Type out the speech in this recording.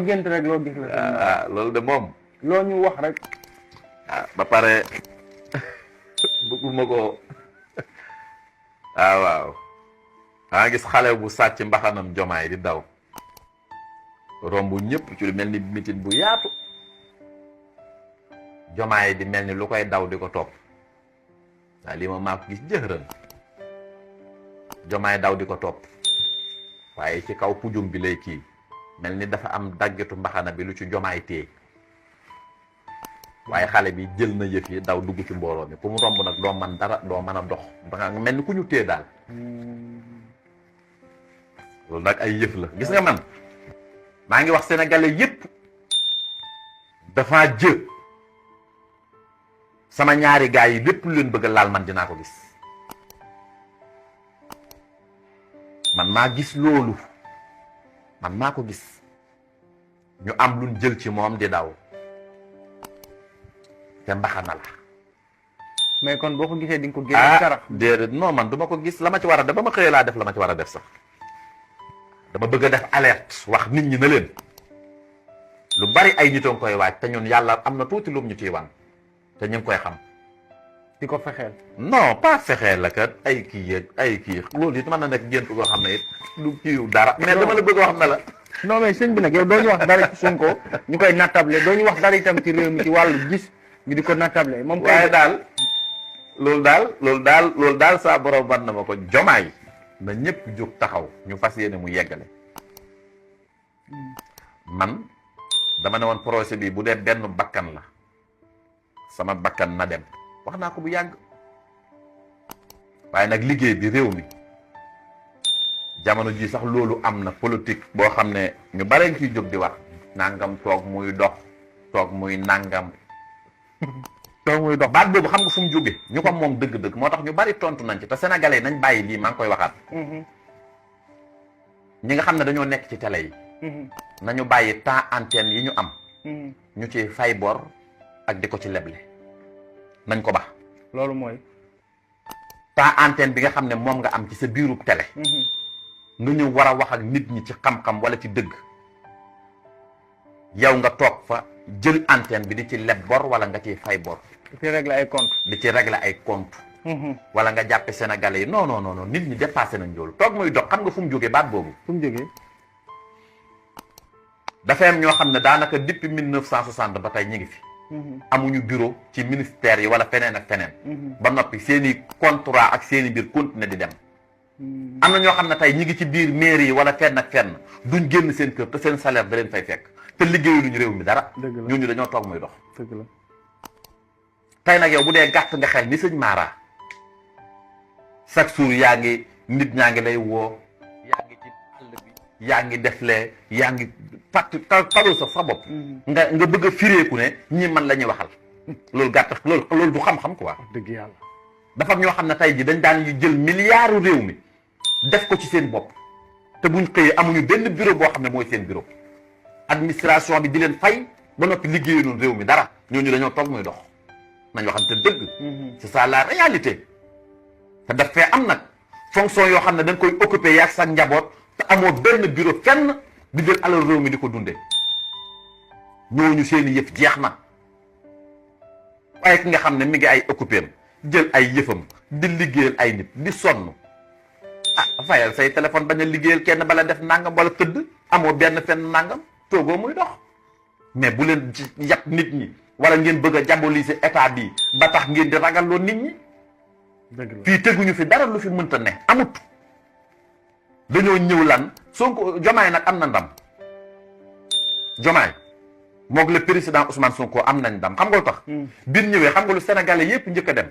gént rek loo gis la. loolu de moom. loo ñu wax rek. ba pare bëgguma ko waaw maa gis xale bu sàcc mbaxanam Jomaay di daw romb ñëpp ci lu mel ni mitin bu yaatu Jomaay di mel ni lu koy daw di ko topp waaye lii ma maa ko gis jëxërën Jomaay daw di ko topp waaye ci kaw pujum bi lay kii mel ni dafa am daggetu mbaxana bi lu ci Jomaay téye waaye xale bi jël na yëf yi daw dugg ci mbooloo mi ku mu romb nag doo man dara doo mën a dox danga mel ni ku ñu téye daal loolu nag ay yëf la gis nga man maa ngi wax sénégalais yépp dafa jë sama ñaari gaay yi lépp lu leen bëgg a laal man dinaa ko gis man maa gis loolu man maa ko gis ñu am luñ jël ci moom di daw te mbaxana la mais kon boo ko gisee di nga ko génne karax. déedéet non man du ma ko gis la ma ci war a def ba ma xëyee laa def la ma ci war a def sax dama bëgg a def alerte wax nit ñi na leen lu bari ay nit a ngi koy waaj te ñun yàlla am na tuuti lum ñu ciy wan te ñu ngi koy xam. di ko fexeel. non pas fexeel la kat ay kii yeeg ay kii loolu it mën na nekk gént goo xam ne it lu kiiw dara. mais dama la bëgg a wax ne la. non mais sëñ bi nag yow doo ñu wax dara ci Sonko ñu koy nattable doo ñu wax dara itam ci réew mi ci wàllu gis ñu di ko nattable moom. waaye daal loolu daal saa borom ban na ma ko Jomaay na ñëpp jóg taxaw ñu fas yéene mu yeggale. man dama ne woon projet bi bu dee benn bakkan la sama bakkan na dem wax naa ko bu yàgg waaye nag liggéey bi réew mi jamono ji sax loolu am na politique boo xam ne ñu bare ngi ciy jóg di wax nangam toog muy dox toog muy nangam toog muy dox baat boobu xam nga fu mu jóge ñu ko moom dëgg-dëgg moo tax ñu bari tontu nañ ci te sénégalais nañ bàyyi lii maa ngi koy waxaat ñi nga xam ne dañoo nekk ci télé yi nañu bàyyi temps antenne yi ñu am ñu ci fay bor ak di ko ci leble nañ ko ba loolu mooy temps antenne bi nga xam ne moom nga am ci sa biirub télé nga ñëw war a wax ak nit ñi ci xam-xam wala ci dëgg yow nga toog fa jël antenne bi di ci leb bor wala nga ciy fay bor di ci régler ay compte di ci régler ay compte wala nga jàppe sénégalais yi non nit ñi dépassé nañ loolu toog muy dox xam nga fu mu jógee baat boobu fu mu jógee dafa am ñoo xam ne daanaka depuis 1960 ba tey ñi ngi fi amuñu bureau ci ministère yi wala feneen ak feneen ba noppi seeni contrat ak seeni biir continuer di dem am na ñoo xam ne tey ñi ngi ci biir mairie yi wala fenn ak fenn duñ génn seen kër te seen salaire da leen fay fekk te liggéeyuluñu réew mi dara ñooñu dañoo toog muy dox dëgg la tey nag yow bu dee gàtt nga xel ni sëñ Mara chaque jour yaa ngi nit ñaa ngi lay woo yaa ngi ci àll bi yaa ngi deflee yaa ngi talul sa bopp nga bëgg a fireeku ne ñi man la ñuy waxal loolu gàtt loolu du xam-xam quoi dëgg yàlla dafa am ñoo xam ne tey ji dañ daan yu jël milliards réew mi def ko ci seen bopp te buñ xëyee amuñu benn bureau boo xam ne mooy seen bureau administration bi di leen fay ba noppi liggéeyu noonu réew mi dara ñooñu dañoo toog muy dox nañ waxante dëgg c'est ça la réalité te daf fee am nag fonction yoo xam ne da nga koy occupé yaag sa njaboot te amoo benn bureau fenn di jël alal réew mi di ko dundee ñooñu seeni yëf jeex na waaye ki nga xam ne mi ngi ay occupé jël ay yëfam di liggéeyal ay nit di sonn fayal say téléphone bañ a liggéeyal kenn bala def nangam wala tëdd amoo benn fenn nangam toogoo muy dox mais bu leen yàpp nit ñi wala ngeen bëgg a diaboliser état bi ba tax ngeen di ragalloo nit ñi fii teguñu fi dara lu fi mënta ne amut dañoo ñëw lan Sonko Jomaay nag am na ndam Jomaay moog le président Ousmane Sonko am nañ ndam xam nga lu tax biir ñëwee xam nga lu sénégalais yépp njëkk a dem